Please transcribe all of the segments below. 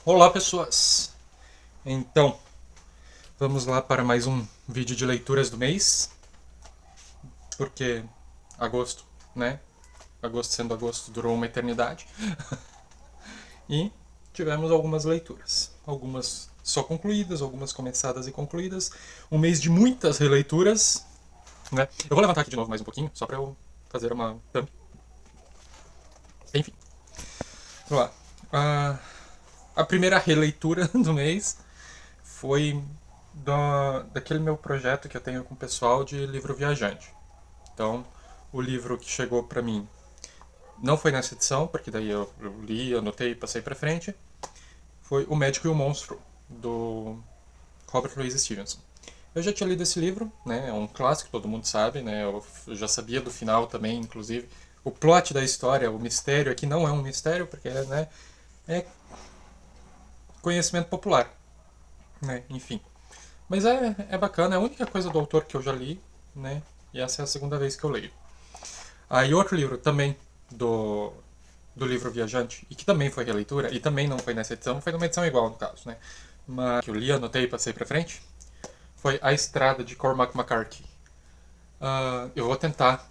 Olá, pessoas! Então, vamos lá para mais um vídeo de leituras do mês, porque agosto, né? Agosto sendo agosto durou uma eternidade. E tivemos algumas leituras. Algumas só concluídas, algumas começadas e concluídas. Um mês de muitas releituras, né? Eu vou levantar aqui de novo mais um pouquinho, só para eu fazer uma thumb. Enfim, vamos lá. A primeira releitura do mês foi daquele meu projeto que eu tenho com o pessoal de livro viajante. Então, o livro que chegou para mim não foi nessa edição, porque daí eu li, anotei e passei para frente. Foi O Médico e o Monstro, do Robert Louis Stevenson. Eu já tinha lido esse livro, né? É um clássico, todo mundo sabe, né? Eu já sabia do final também, inclusive. O plot da história, o mistério aqui não é um mistério, porque né, é conhecimento popular, né? Enfim. Mas é bacana, é a única coisa do autor que eu já li, né? E essa é a segunda vez que eu leio. Aí outro livro também do livro Viajante, e que também foi releitura, e também não foi nessa edição, foi numa edição igual no caso, né? Mas que eu li, anotei e passei pra frente, foi A Estrada de Cormac McCarthy. Eu vou tentar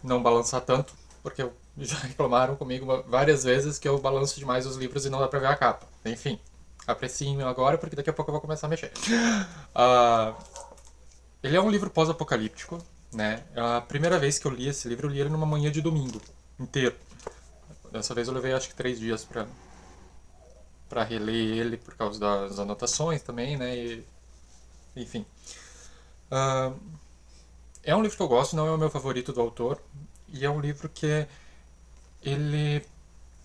não balançar tanto, porque já reclamaram comigo várias vezes que eu balanço demais os livros e não dá pra ver a capa. Enfim, apreciem agora, porque daqui a pouco eu vou começar a mexer. Uh, Ele é um livro pós-apocalíptico, né? A primeira vez que eu li esse livro, eu li ele numa manhã de domingo, inteiro. Dessa vez eu levei acho que 3 dias pra reler ele por causa das anotações também, né? Enfim. Uh, É um livro que eu gosto, não é o meu favorito do autor. E é um livro que ele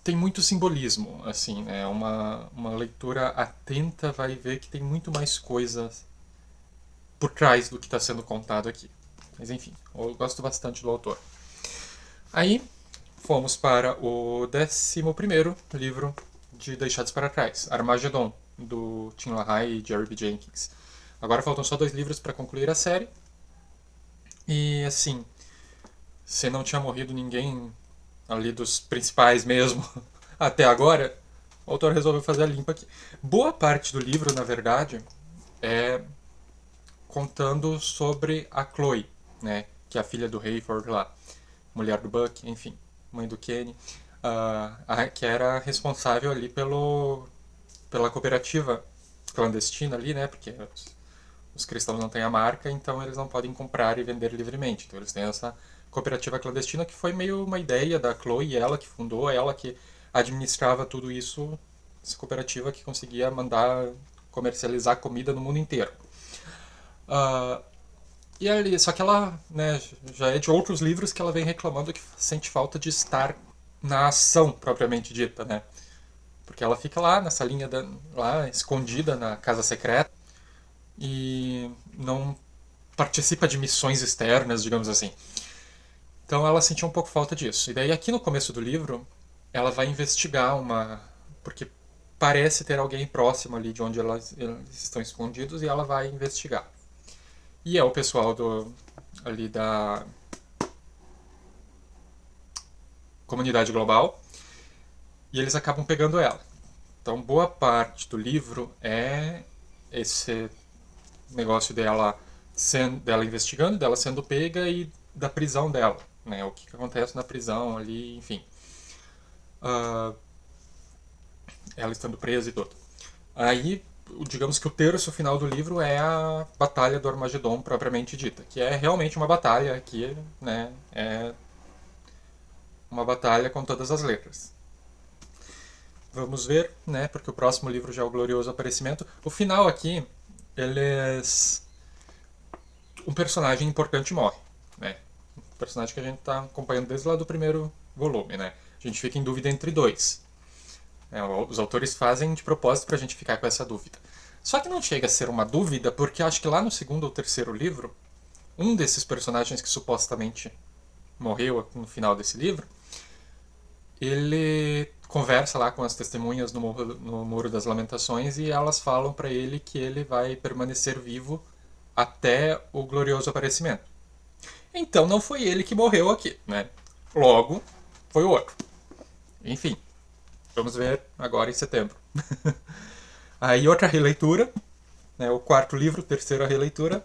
tem muito simbolismo, assim, né? Uma leitura atenta vai ver que tem muito mais coisas por trás do que está sendo contado aqui. Mas enfim, eu gosto bastante do autor. Aí fomos para o 11º livro de Deixados para Trás, Armageddon, do Tim LaHaye e Jerry B. Jenkins. Agora faltam só 2 livros para concluir a série. E assim, se não tinha morrido ninguém ali dos principais mesmo até agora, o autor resolveu fazer a limpa aqui. Boa parte do livro, na verdade, é contando sobre a Chloe, né, que é a filha do Hayford lá, mulher do Buck, enfim, mãe do Kenny, que era responsável ali pela cooperativa clandestina ali, né, porque os cristãos não têm a marca, então eles não podem comprar e vender livremente. Então eles têm essa cooperativa clandestina que foi meio uma ideia da Chloe, ela que fundou, ela que administrava tudo isso, essa cooperativa que conseguia mandar comercializar comida no mundo inteiro. Ah, e ali, só que ela, né, já é de outros livros que ela vem reclamando que sente falta de estar na ação propriamente dita, né? Porque ela fica lá nessa linha lá escondida na casa secreta e não participa de missões externas, digamos assim. Então ela sentiu um pouco falta disso. E daí aqui no começo do livro, ela vai investigar porque parece ter alguém próximo ali de onde eles estão escondidos e ela vai investigar. E é o pessoal ali da comunidade global e eles acabam pegando ela. Então boa parte do livro é esse negócio dela investigando, dela sendo pega e da prisão dela, né? O que acontece na prisão ali, enfim. Uh, Ela estando presa e tudo. Aí, digamos que o terço final do livro é a Batalha do Armagedon propriamente dita, que é realmente uma batalha aqui, né? É uma batalha com todas as letras. Vamos ver, né? Porque o próximo livro já é o Glorioso Aparecimento. O final aqui, eles um personagem importante morre, né? Um personagem que a gente está acompanhando desde lá do primeiro volume, né? A gente fica em dúvida entre dois. Os autores fazem de propósito para a gente ficar com essa dúvida. Só que não chega a ser uma dúvida, porque acho que lá no segundo ou terceiro livro, um desses personagens que supostamente morreu no final desse livro, ele conversa lá com as testemunhas no Muro das Lamentações e elas falam para ele que ele vai permanecer vivo até o glorioso aparecimento. Então não foi ele que morreu aqui, né? Logo, foi o outro. Enfim. Vamos ver agora em setembro. Aí outra releitura, né, o quarto livro, terceira releitura,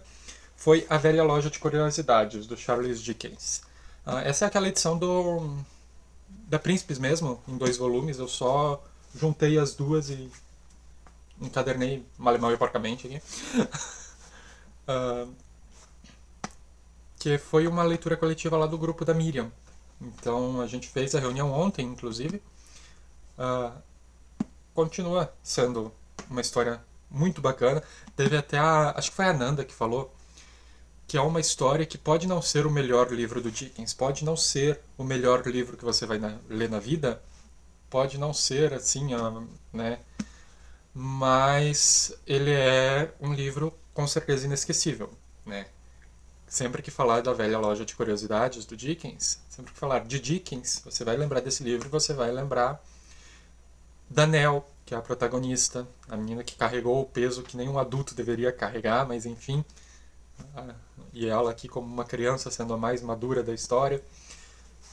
foi A Velha Loja de Curiosidades, do Charles Dickens. Essa é aquela edição da Príncipes mesmo, em 2 volumes. Eu só juntei as duas e encadernei mal e porcamente aqui. Uh, que foi uma leitura coletiva lá do grupo da Miriam. Então a gente fez a reunião ontem, inclusive. Uh, Continua sendo uma história muito bacana. Teve até acho que foi a Nanda que falou que é uma história que pode não ser o melhor livro do Dickens, pode não ser o melhor livro que você vai ler na vida, pode não ser assim, né? Mas ele é um livro com certeza inesquecível, né? Sempre que falar da Velha Loja de Curiosidades do Dickens, sempre que falar de Dickens, você vai lembrar desse livro e você vai lembrar da Nell, que é a protagonista, a menina que carregou o peso que nenhum adulto deveria carregar, mas enfim, e ela aqui como uma criança sendo a mais madura da história.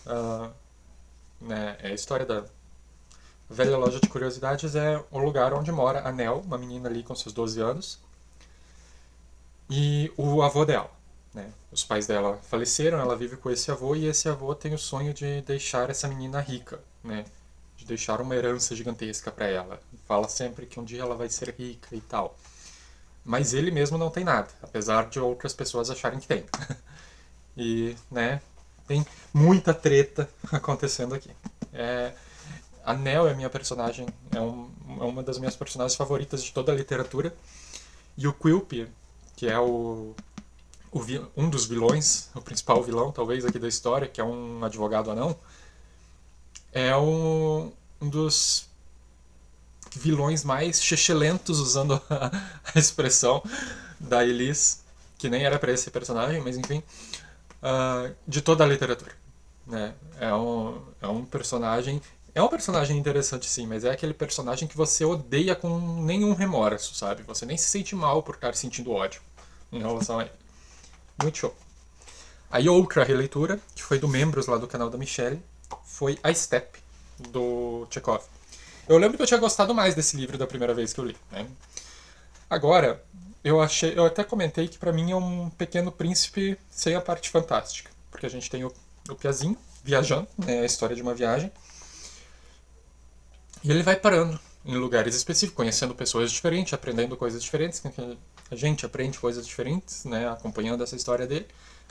Uh, né, é a história da Velha Loja de Curiosidades, é o lugar onde mora a Nell, uma menina ali com seus 12 anos, e o avô dela. Né? Os pais dela faleceram, ela vive com esse avô, e esse avô tem o sonho de deixar essa menina rica, né? De deixar uma herança gigantesca para ela. Fala sempre que um dia ela vai ser rica e tal. Mas ele mesmo não tem nada, apesar de outras pessoas acharem que tem. E, né, tem muita treta acontecendo aqui. A Nell é minha personagem, é uma das minhas personagens favoritas de toda a literatura. E o Quilp, que é um dos vilões, o principal vilão, talvez, aqui da história, que é um advogado anão, é um dos vilões mais chechelentos, usando a expressão da Elise, que nem era para esse personagem, mas enfim, de toda a literatura. Né? É um personagem. É um personagem interessante, sim, mas é aquele personagem que você odeia com nenhum remorso, sabe? Você nem se sente mal por estar sentindo ódio em relação a ele. Muito show. Aí outra releitura, que foi do Membros lá do canal da Michelle, foi A Steppe, do Chekhov. Eu lembro que eu tinha gostado mais desse livro da primeira vez que eu li. Né? Agora, eu até comentei que pra mim é um Pequeno Príncipe sem a parte fantástica. Porque a gente tem o Piazinho viajando, né, a história de uma viagem. E ele vai parando em lugares específicos, conhecendo pessoas diferentes, aprendendo coisas diferentes. A gente aprende coisas diferentes, né, acompanhando essa história dele.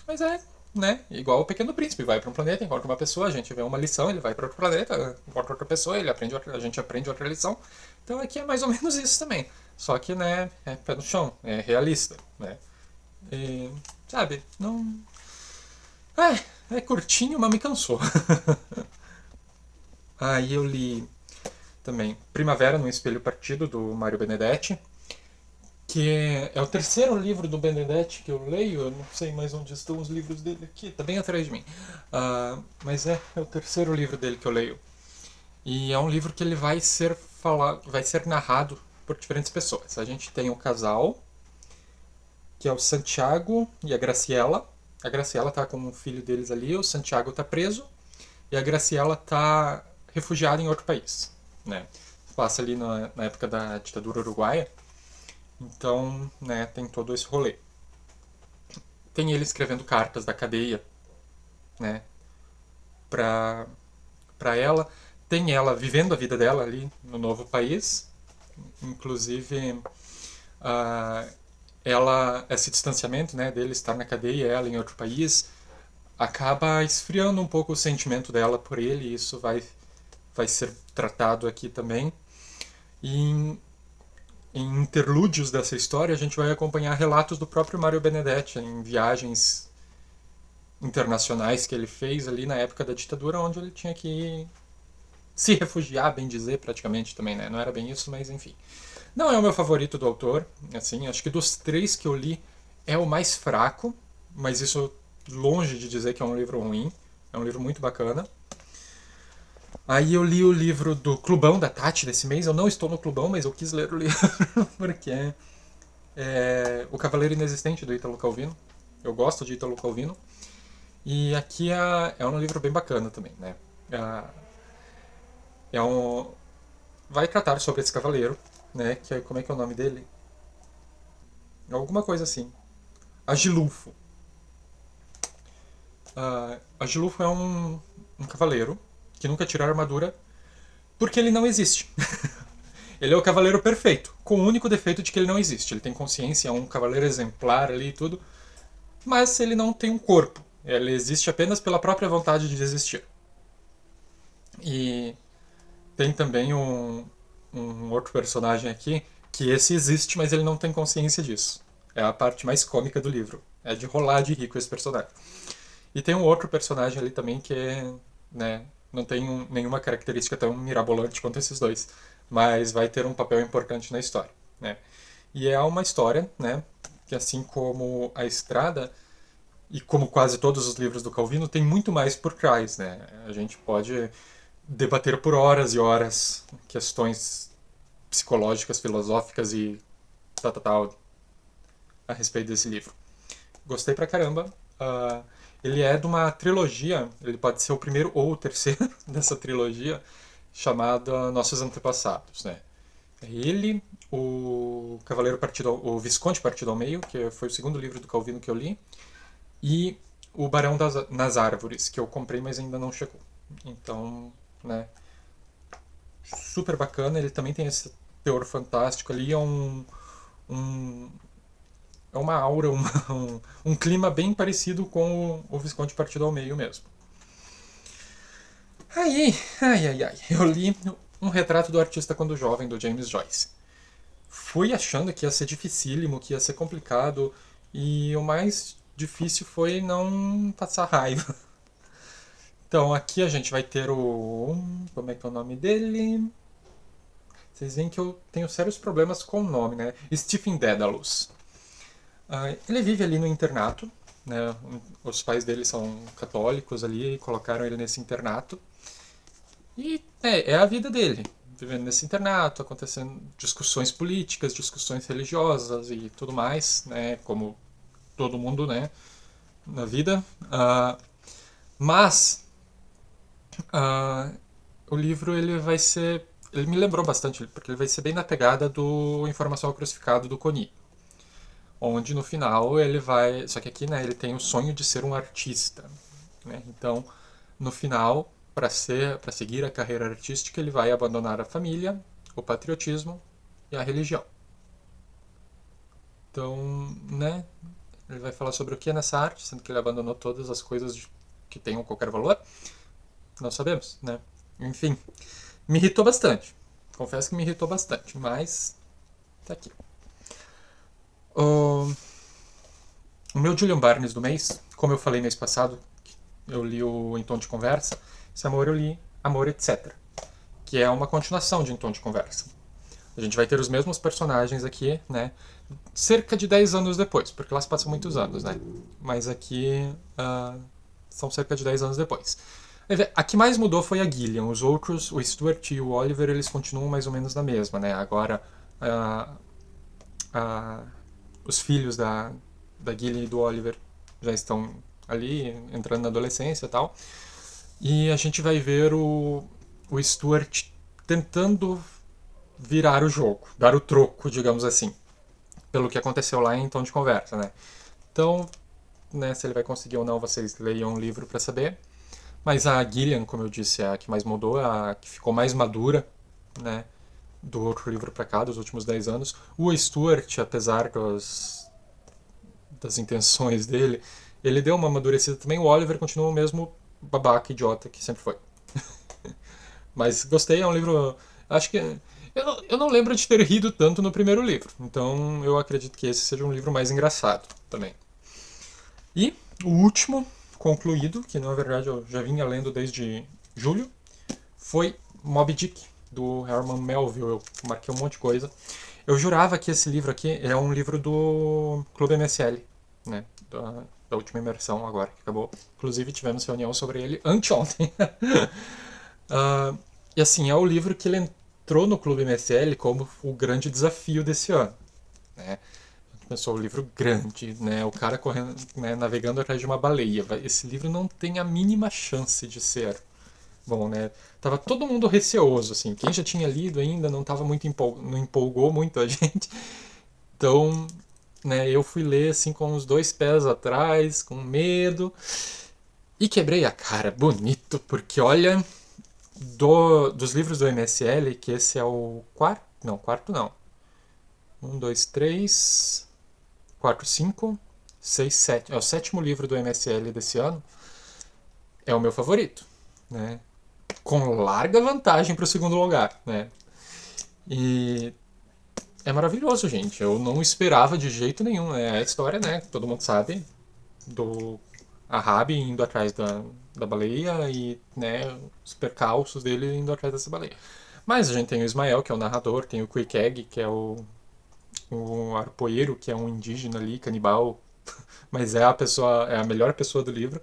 Mas é, né, igual o Pequeno Príncipe. Vai para um planeta, encontra uma pessoa, a gente vê uma lição, ele vai para outro planeta, encontra outra pessoa, a gente aprende outra lição. Então aqui é mais ou menos isso também. Só que, né, é pé no chão, é realista, né. E, sabe, não... é curtinho, mas me cansou. Aí eu li também Primavera no Espelho Partido, do Mário Benedetti, que é o terceiro livro do Benedetti que eu leio. Eu não sei mais onde estão os livros dele aqui, tá bem atrás de mim. Mas é o terceiro livro dele que eu leio. E é um livro que ele vai ser narrado por diferentes pessoas. A gente tem o casal, que é o Santiago e a Graciela. A Graciela tá com o filho deles ali, o Santiago tá preso, e a Graciela tá refugiada em outro país. Né? Passa ali na época da ditadura uruguaia. Então, né, tem todo esse rolê. Tem ele escrevendo cartas da cadeia, né, pra, pra ela. Tem ela vivendo a vida dela ali no novo país. Inclusive, uh, esse distanciamento, né, dele estar na cadeia, ela em outro país, acaba esfriando um pouco o sentimento dela por ele. E isso vai ser tratado aqui também. E em interlúdios dessa história, a gente vai acompanhar relatos do próprio Mário Benedetti em viagens internacionais que ele fez ali na época da ditadura, onde ele tinha que se refugiar, bem dizer, praticamente também, né? Não era bem isso, mas enfim. Não é o meu favorito do autor, assim, acho que dos três que eu li é o mais fraco, mas isso longe de dizer que é um livro ruim, é um livro muito bacana. Aí eu li o livro do Clubão da Tati desse mês. Eu não estou no Clubão, mas eu quis ler o livro porque é O Cavaleiro Inexistente, do Ítalo Calvino. Eu gosto de Ítalo Calvino. E aqui é um livro bem bacana também, né? É um, vai tratar sobre esse cavaleiro, né? Que é, como é que é o nome dele? Alguma coisa assim. Agilulfo. Agilulfo é um cavaleiro que nunca tira a armadura porque ele não existe. Ele é o cavaleiro perfeito, com o único defeito de que ele não existe. Ele tem consciência, é um cavaleiro exemplar ali e tudo, mas ele não tem um corpo. Ele existe apenas pela própria vontade de existir. E tem também um outro personagem aqui que esse existe, mas ele não tem consciência disso. É a parte mais cômica do livro. É de rolar de rico esse personagem. E tem um outro personagem ali também que é, né, não tem nenhuma característica tão mirabolante quanto esses dois, mas vai ter um papel importante na história, né? E é uma história, né, que assim como A Estrada e como quase todos os livros do Calvino, tem muito mais por trás, né? A gente pode debater por horas e horas questões psicológicas, filosóficas e tal a respeito desse livro. Gostei pra caramba. Ele é de uma trilogia, ele pode ser o primeiro ou o terceiro dessa trilogia, chamada Nossos Antepassados, né? É ele, o Cavaleiro Partido, o Visconde Partido ao Meio, que foi o segundo livro do Calvino que eu li, e o Barão nas Árvores, que eu comprei, mas ainda não chegou. Então, né, super bacana. Ele também tem esse teor fantástico ali, um é uma aura, um clima bem parecido com o Visconde Partido ao Meio mesmo. Ai, eu li um retrato do artista quando jovem, do James Joyce. Fui achando que ia ser dificílimo, que ia ser complicado, e o mais difícil foi não passar raiva. Então aqui a gente vai ter o. Como é que é o nome dele? Vocês veem que eu tenho sérios problemas com o nome, né? Stephen Dedalus. Ele vive ali no internato, né? Os pais dele são católicos ali e colocaram ele nesse internato. E é a vida dele, vivendo nesse internato, acontecendo discussões políticas, discussões religiosas e tudo mais, né? Como todo mundo, né? Na vida. Mas ah, o livro ele vai ser, ele me lembrou bastante porque ele vai ser bem na pegada do Informação ao Crucificado do Coni, onde no final ele vai, só que aqui, né, ele tem o sonho de ser um artista, né? Então, no final, para seguir a carreira artística, ele vai abandonar a família, o patriotismo e a religião. Então, né, ele vai falar sobre o que é nessa arte, sendo que ele abandonou todas as coisas que tenham qualquer valor. Não sabemos, né? Enfim, me irritou bastante. Confesso que me irritou bastante, mas tá aqui. O, o meu Julian Barnes do mês, como eu falei mês passado, eu li o Em Tom de Conversa, esse amor eu li Amor Etc., que é uma continuação de Em Tom de Conversa. A gente vai ter os mesmos personagens aqui, né? Cerca de 10 anos depois, porque lá se passam muitos anos, né? Mas aqui são cerca de 10 anos depois. A que mais mudou foi a Gillian. Os outros, o Stuart e o Oliver, eles continuam mais ou menos na mesma, né? Agora, uh, uh, os filhos da Gillian e do Oliver já estão ali, entrando na adolescência e tal. E a gente vai ver o Stuart tentando virar o jogo, dar o troco, digamos assim, pelo que aconteceu lá em Tom de Conversa, né? Então, né, se ele vai conseguir ou não, vocês leiam um livro para saber. Mas a Gillian, como eu disse, é a que mais mudou, é a que ficou mais madura, né? Do outro livro para cá, dos últimos 10 anos. O Stuart, apesar das intenções dele, ele deu uma amadurecida também. O Oliver continua o mesmo babaca idiota que sempre foi. Mas gostei, é um livro. Acho que. Eu não lembro de ter rido tanto no primeiro livro. Então eu acredito que esse seja um livro mais engraçado também. E o último concluído, que na verdade eu já vinha lendo desde julho, foi Moby Dick, do Herman Melville. Eu marquei um monte de coisa. Eu jurava que esse livro aqui é um livro do Clube MSL, né? Da última imersão agora, que acabou. Inclusive tivemos reunião sobre ele anteontem. E assim, é o livro que ele entrou no Clube MSL como o grande desafio desse ano, né? Pensou, o livro grande, né? O cara correndo, né, navegando atrás de uma baleia. Esse livro não tem a mínima chance de ser, bom, né? Tava todo mundo receoso, assim. Quem já tinha lido ainda não tava muito não empolgou muito a gente. Então, né, eu fui ler assim com os dois pés atrás, com medo. E quebrei a cara, bonito, porque olha, dos livros do MSL, que esse é o quarto. Não, quarto não. Um, dois, três, quatro, cinco, seis, sete. É o sétimo livro do MSL desse ano. É o meu favorito, né? Com larga vantagem para o segundo lugar, né? E é maravilhoso, gente. Eu não esperava de jeito nenhum. É a história, né? Todo mundo sabe do Ahab indo atrás da baleia e, né, os percalços dele indo atrás dessa baleia. Mas a gente tem o Ismael, que é o narrador, tem o Quick Egg, que é o arpoeiro, que é um indígena ali, canibal, mas é a pessoa, é a melhor pessoa do livro.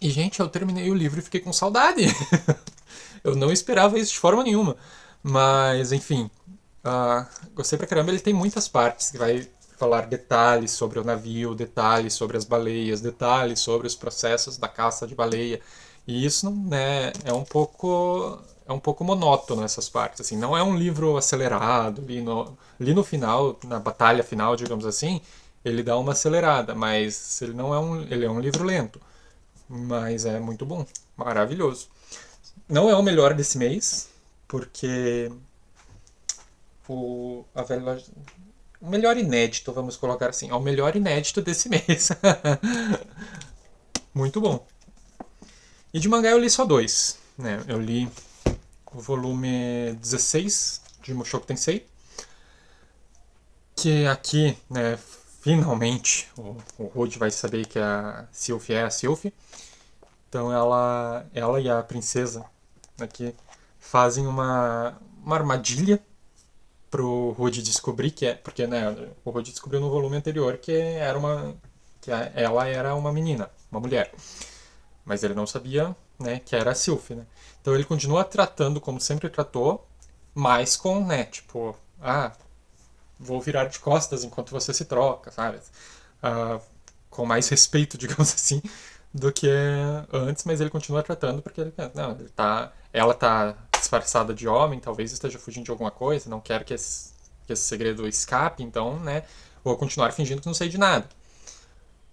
E, gente, eu terminei o livro e fiquei com saudade. Eu não esperava isso de forma nenhuma. Mas, enfim, gostei pra caramba. Ele tem muitas partes que vai falar detalhes sobre o navio, detalhes sobre as baleias, detalhes sobre os processos da caça de baleia. E isso, né, é um pouco monótono essas partes. Assim, não é um livro acelerado. Ali no final, na batalha final, digamos assim, ele dá uma acelerada, mas ele não é ele é um livro lento. Mas é muito bom, maravilhoso. Não é o melhor desse mês, porque a velha, o melhor inédito, vamos colocar assim, é o melhor inédito desse mês. Muito bom. E de mangá eu li só dois, né? Eu li o volume 16 de Mushoku Tensei, que aqui, né, finalmente o Rude vai saber que a Sylph é a Sylph. Então ela e a princesa aqui fazem uma armadilha pro Rude descobrir que é. Porque, né, o Rude descobriu no volume anterior que ela era uma menina, uma mulher. Mas ele não sabia, né, que era a Sylph, né? Então ele continua tratando como sempre tratou, mas com, né, tipo, vou virar de costas enquanto você se troca, sabe? Ah, com mais respeito, digamos assim, do que antes, mas ele continua tratando porque ele, não, ela tá disfarçada de homem, talvez esteja fugindo de alguma coisa, não quer que esse segredo escape, então, né, vou continuar fingindo que não sei de nada.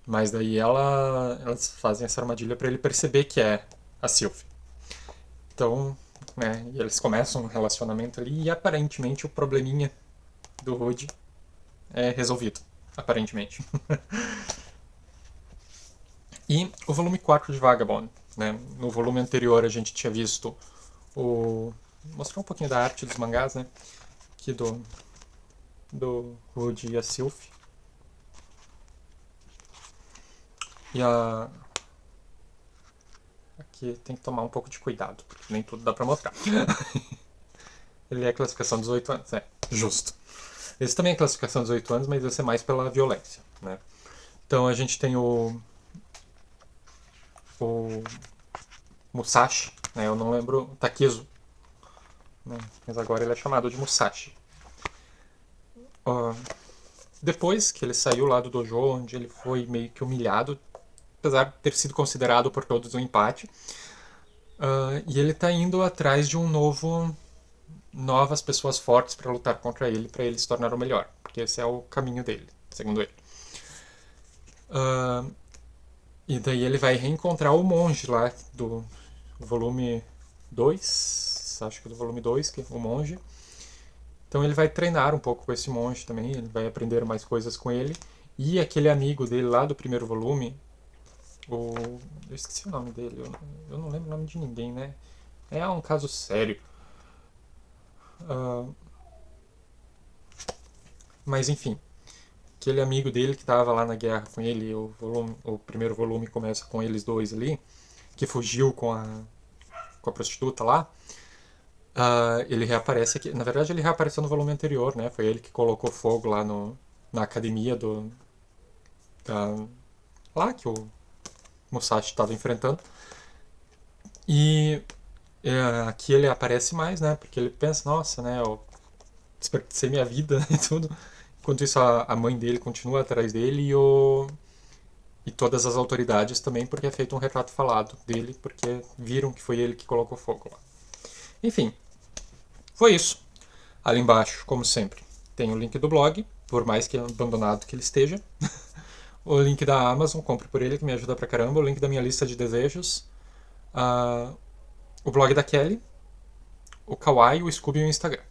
Mas daí elas fazem essa armadilha para ele perceber que é a Sylph. Então, né, e eles começam um relacionamento ali e aparentemente o probleminha do Rude é resolvido, aparentemente. E o volume 4 de Vagabond. Né? No volume anterior a gente tinha visto o. Mostrar um pouquinho da arte dos mangás, né? Aqui do Rudy e a Sylph. E a. Aqui tem que tomar um pouco de cuidado, porque nem tudo dá pra mostrar. Ele é classificação 18 anos, é, justo. Esse também é classificação 18 anos, mas esse é mais pela violência, né? Então a gente tem o Musashi, né? Eu não lembro, Takezo, né? Mas agora ele é chamado de Musashi. Uh, Depois que ele saiu lá do dojo, onde ele foi meio que humilhado, apesar de ter sido considerado por todos um empate, e ele tá indo atrás de novas pessoas fortes para lutar contra ele, para ele se tornar o melhor, porque esse é o caminho dele, segundo ele. E daí ele vai reencontrar o monge lá do volume 2, acho que do volume 2, que é o monge. Então ele vai treinar um pouco com esse monge também, ele vai aprender mais coisas com ele. E aquele amigo dele lá do primeiro volume, eu esqueci o nome dele, eu não lembro o nome de ninguém, né? É um caso sério. Uh, mas enfim, aquele amigo dele que estava lá na guerra com ele, o primeiro volume começa com eles dois ali, que fugiu com a prostituta lá. Ele reaparece aqui. Na verdade, ele reapareceu no volume anterior, né? Foi ele que colocou fogo lá na academia da, lá que o Musashi estava enfrentando. E aqui ele aparece mais, né? Porque ele pensa, nossa, né? Eu desperdicei minha vida e tudo. Enquanto isso, a mãe dele continua atrás dele E todas as autoridades também, porque é feito um retrato falado dele, porque viram que foi ele que colocou fogo lá. Enfim, foi isso. Ali embaixo, como sempre, tem o link do blog, por mais que abandonado que ele esteja. O link da Amazon, compre por ele, que me ajuda pra caramba. O link da minha lista de desejos. O blog da Kelly, o Kawaii, o Scooby e o Instagram.